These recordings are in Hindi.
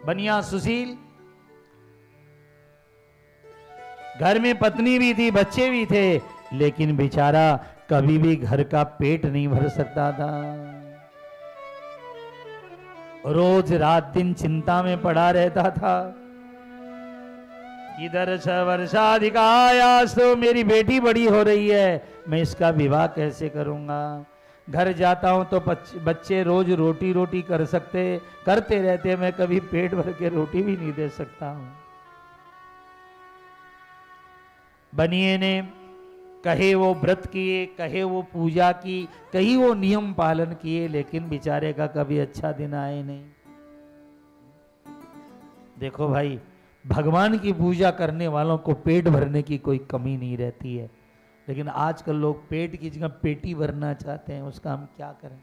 बनिया सुशील, घर में पत्नी भी थी, बच्चे भी थे, लेकिन बेचारा कभी भी घर का पेट नहीं भर सकता था। रोज रात दिन चिंता में पड़ा रहता था। इधर से वर्षाधिकायास, तो मेरी बेटी बड़ी हो रही है, मैं इसका विवाह कैसे करूंगा। घर जाता हूं तो बच्चे रोज रोटी रोटी करते रहते, मैं कभी पेट भर के रोटी भी नहीं दे सकता हूं। बनिए ने कहे वो व्रत किए, कहे वो पूजा की, कहीं वो नियम पालन किए, लेकिन बेचारे का कभी अच्छा दिन आए नहीं। देखो भाई, भगवान की पूजा करने वालों को पेट भरने की कोई कमी नहीं रहती है, लेकिन आजकल लोग पेट की जगह पेटी भरना चाहते हैं। उसका हम क्या करें।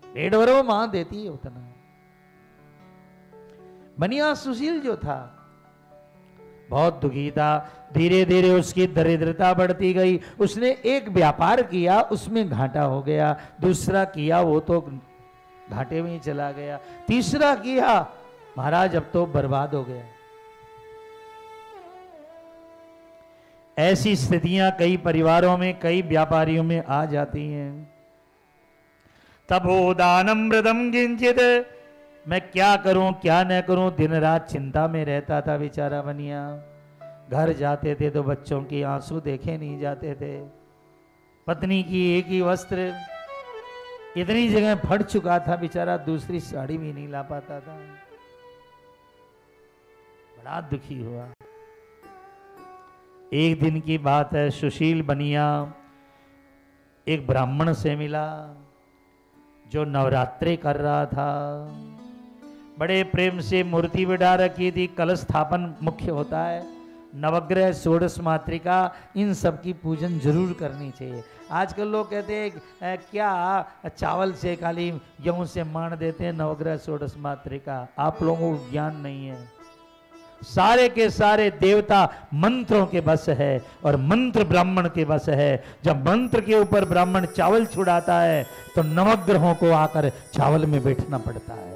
पेट भरो, मां देती है उतना। बनिया सुशील जो था बहुत दुखी था। धीरे धीरे उसकी दरिद्रता बढ़ती गई। उसने एक व्यापार किया, उसमें घाटा हो गया। दूसरा किया, वो तो घाटे में ही चला गया। तीसरा किया, महाराज अब तो बर्बाद हो गया। ऐसी स्थितियां कई परिवारों में, कई व्यापारियों में आ जाती हैं। तबो दानम व्रतम किंचित, मैं क्या करूं क्या न करूं, दिन रात चिंता में रहता था बेचारा बनिया। घर जाते थे तो बच्चों की आंसू देखे नहीं जाते थे। पत्नी की एक ही वस्त्र इतनी जगह फट चुका था, बेचारा दूसरी साड़ी भी नहीं ला पाता था। बड़ा दुखी हुआ। एक दिन की बात है, सुशील बनिया एक ब्राह्मण से मिला जो नवरात्रि कर रहा था। बड़े प्रेम से मूर्ति बिठा रखी थी। कलश स्थापन मुख्य होता है, नवग्रह, षोडश मातृका, इन सब की पूजन जरूर करनी चाहिए। आजकल लोग कहते हैं क्या चावल से खाली गेहूं से मान देते हैं नवग्रह षोडश मातृका। आप लोगों को ज्ञान नहीं है। सारे के सारे देवता मंत्रों के बस है और मंत्र ब्राह्मण के बस है। जब मंत्र के ऊपर ब्राह्मण चावल छुड़ाता है तो नवग्रहों को आकर चावल में बैठना पड़ता है।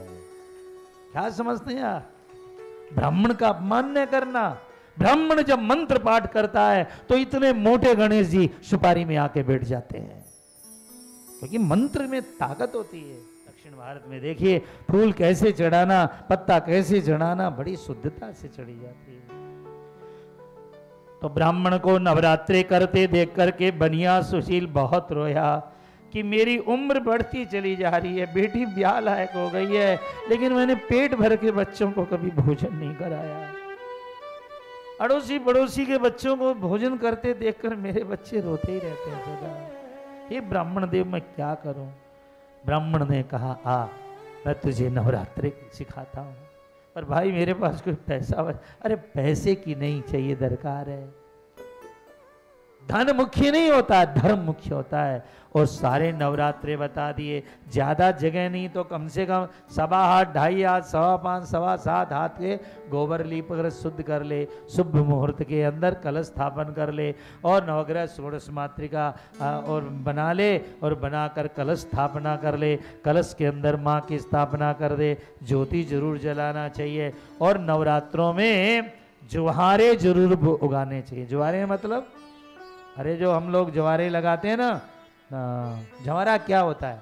क्या समझते हैं आप? ब्राह्मण का अपमान न करना। ब्राह्मण जब मंत्र पाठ करता है तो इतने मोटे गणेश जी सुपारी में आके बैठ जाते हैं, क्योंकि मंत्र में ताकत होती है। दक्षिण भारत में देखिए फूल कैसे चढ़ाना, पत्ता कैसे चढ़ाना, बड़ी शुद्धता से चढ़ी जाती है। तो ब्राह्मण को नवरात्रि करते देख करके बनिया सुशील बहुत रोया कि मेरी उम्र बढ़ती चली जा रही है, बेटी ब्याह लायक हो गई है, लेकिन मैंने पेट भर के बच्चों को कभी भोजन नहीं कराया। अड़ोसी पड़ोसी के बच्चों को भोजन करते देखकर मेरे बच्चे रोते ही रहते हैं सदा। हे ब्राह्मण देव, मैं क्या करूं? ब्राह्मण ने कहा, आ मैं तुझे नवरात्रि सिखाता हूं, पर भाई मेरे पास कोई पैसा। अरे पैसे की नहीं चाहिए, दरकार है। धन मुख्य नहीं होता, धर्म मुख्य होता है। और सारे नवरात्रे बता दिए। ज्यादा जगह नहीं तो कम से कम 1.25 हाथ, 2.5 हाथ, 5.25, 7.25 हाथ के गोबर लीप कर शुद्ध कर ले। शुभ मुहूर्त के अंदर कलश स्थापन कर ले और नवग्रह षोडश मातृका और बना ले और बनाकर कलश स्थापना कर ले। कलश के अंदर माँ की स्थापना कर दे। ज्योति जरूर जलाना चाहिए और नवरात्रों में ज्वारे जरूर उगाने चाहिए। ज्वारे मतलब, अरे जो हम लोग ज्वारे लगाते हैं ना, ज्वारा क्या होता है?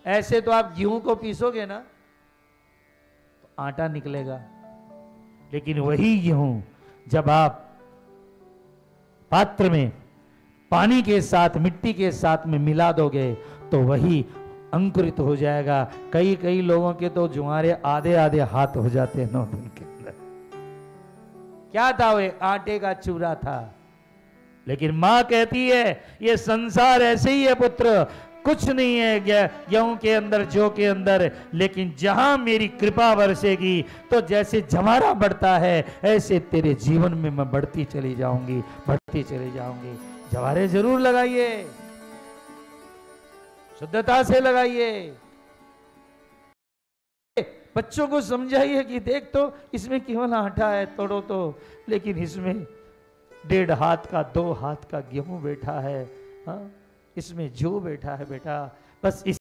ऐसे तो आप गेहूं को पीसोगे ना तो आटा निकलेगा, लेकिन वही गेहूं जब आप पात्र में पानी के साथ, मिट्टी के साथ में मिला दोगे तो वही अंकुरित हो जाएगा। कई कई लोगों के तो ज्वारे आधे आधे हाथ हो जाते हैं 9 दिन के अंदर। क्या था वो? आटे का चूरा था। लेकिन मां कहती है ये संसार ऐसे ही है पुत्र, कुछ नहीं है गेहूं के अंदर, जौ के अंदर, लेकिन जहां मेरी कृपा बरसेगी तो जैसे जवारा बढ़ता है ऐसे तेरे जीवन में मैं बढ़ती चली जाऊंगी, बढ़ती चली जाऊंगी। जवारे जरूर लगाइए, शुद्धता से लगाइए। बच्चों को समझाइए कि देख तो इसमें केवल आटा है, तोड़ो तो, लेकिन इसमें 1.5 हाथ का, 2 हाथ का गेहूं बैठा है, हाँ? इसमें जो बैठा है बेटा, बस इस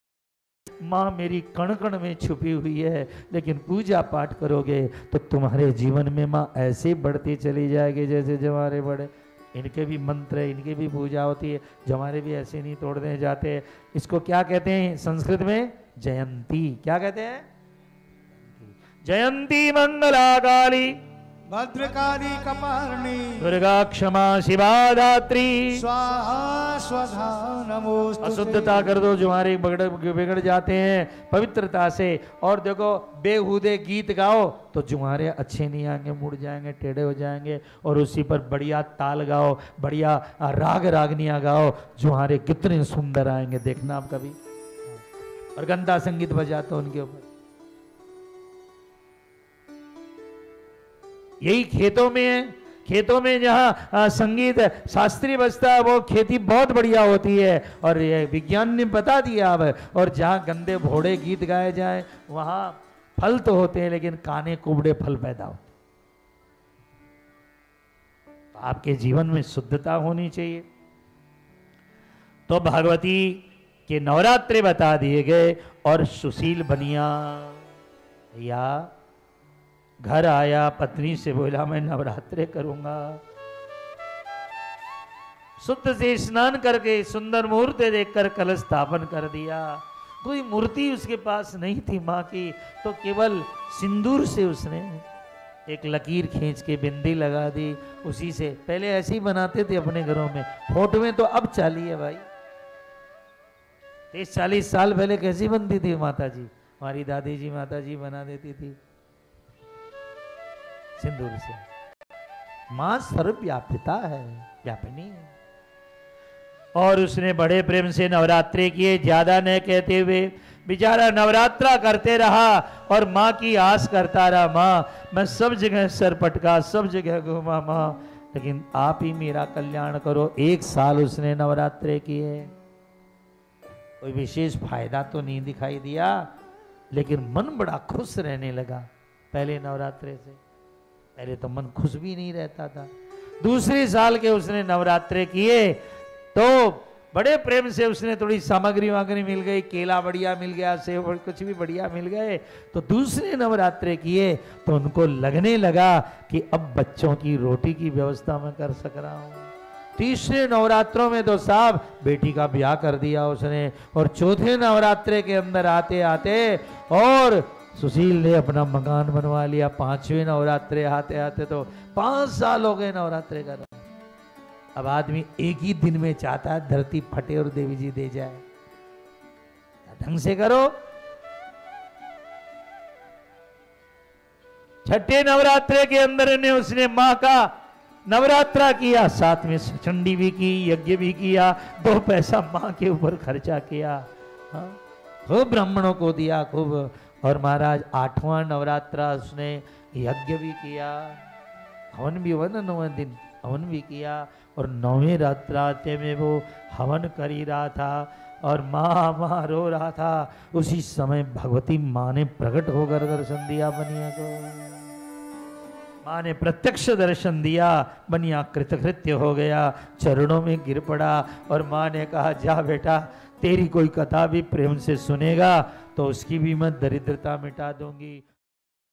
माँ मेरी कण कण में छुपी हुई है, लेकिन पूजा पाठ करोगे तो तुम्हारे जीवन में माँ ऐसे बढ़ती चली जाएगी जैसे जमारे बड़े। इनके भी मंत्र है, इनकी भी पूजा होती है, जमारे भी ऐसे नहीं तोड़ने जाते। इसको क्या कहते हैं संस्कृत में? जयंती। क्या कहते हैं? जयंती मंगला काली भद्रकाली कपालिनी दुर्गा क्षमा शिवा धात्री स्वाहा स्वधा नमोस्तुते। अशुद्धता कर दो जो हमारे बिगड़ जाते हैं पवित्रता से। और देखो बेहुदे गीत गाओ तो जुहारे अच्छे नहीं आएंगे, मुड़ जाएंगे, टेढ़े हो जाएंगे। और उसी पर बढ़िया ताल गाओ, बढ़िया राग रागनियां गाओ, जुहारे कितने सुंदर आएंगे, देखना आप कभी। और गंदा संगीत बजाते उनके ऊपर। यही खेतों में है, खेतों में जहाँ संगीत शास्त्रीय बजता है वो खेती बहुत बढ़िया होती है। और ये विज्ञान ने बता दिया अब। और जहाँ गंदे भोड़े गीत गाए जाए वहाँ फल तो होते हैं लेकिन काने कुबड़े फल पैदा होते। तो आपके जीवन में शुद्धता होनी चाहिए। तो भगवती के नवरात्रे बता दिए गए। और सुशील बनिया या घर आया, पत्नी से बोला मैं नवरात्रे करूंगा। शुद्ध से स्नान करके सुंदर मुहूर्त देखकर कलश स्थापन कर दिया। कोई मूर्ति उसके पास नहीं थी माँ की, तो केवल सिंदूर से उसने एक लकीर खींच के बिंदी लगा दी। उसी से पहले ऐसे ही बनाते थे अपने घरों में, फोटो में तो अब चाली है भाई। 30-40 साल पहले कैसी बनती थी माता जी? हमारी दादी जी माता जी बना देती थी सिंदूर से। मां सर्वव्यापिता है, व्यापिनी है। और उसने बड़े प्रेम से नवरात्रे किए, ज्यादा न कहते हुए बेचारा नवरात्रा करते रहा और माँ की आस करता रहा। माँ मैं सब जगह सर पटका, सब जगह घूमा माँ, लेकिन आप ही मेरा कल्याण करो। 1 साल उसने नवरात्रे किए, कोई विशेष फायदा तो नहीं दिखाई दिया, लेकिन मन बड़ा खुश रहने लगा पहले नवरात्रे से। पहले तो मन खुश भी नहीं रहता था। दूसरे साल के उसने नवरात्रे किए तो बड़े प्रेम से उसने थोड़ी सामग्री वागरी मिल गई, केला बढ़िया मिल गया, सेब कुछ भी बढ़िया मिल गए। तो दूसरे नवरात्रे किए तो उनको लगने लगा कि अब बच्चों की रोटी की व्यवस्था मैं कर सक रहा हूँ। तीसरे नवरात्रों में तो साहब बेटी का ब्याह कर दिया उसने। और चौथे नवरात्रे के अंदर आते आते और सुशील ने अपना मकान बनवा लिया। 5वें नवरात्रे आते आते तो 5 साल हो गए नवरात्रे का। अब आदमी एक ही दिन में चाहता है धरती फटे और देवी जी दे जाए। ढंग से करो। 6ठे नवरात्रे के अंदर ने उसने मां का नवरात्रा किया, साथ में चंडी भी की, यज्ञ भी किया, 2 पैसा मां के ऊपर खर्चा किया। खूब ब्राह्मणों को दिया खूब। और महाराज 8वां नवरात्रा उसने यज्ञ भी किया, हवन भी हुआ ना 9वें दिन हवन भी किया। और 9वें रात्रि में वो हवन कर ही रहा था और माँ रो रहा था। उसी समय भगवती माँ ने प्रकट होकर दर्शन दिया बनिया को। माँ ने प्रत्यक्ष दर्शन दिया। बनिया कृतकृत्य हो गया, चरणों में गिर पड़ा। और माँ ने कहा जा बेटा, तेरी कोई कथा भी प्रेम से सुनेगा तो उसकी भी मैं दरिद्रता मिटा दूंगी।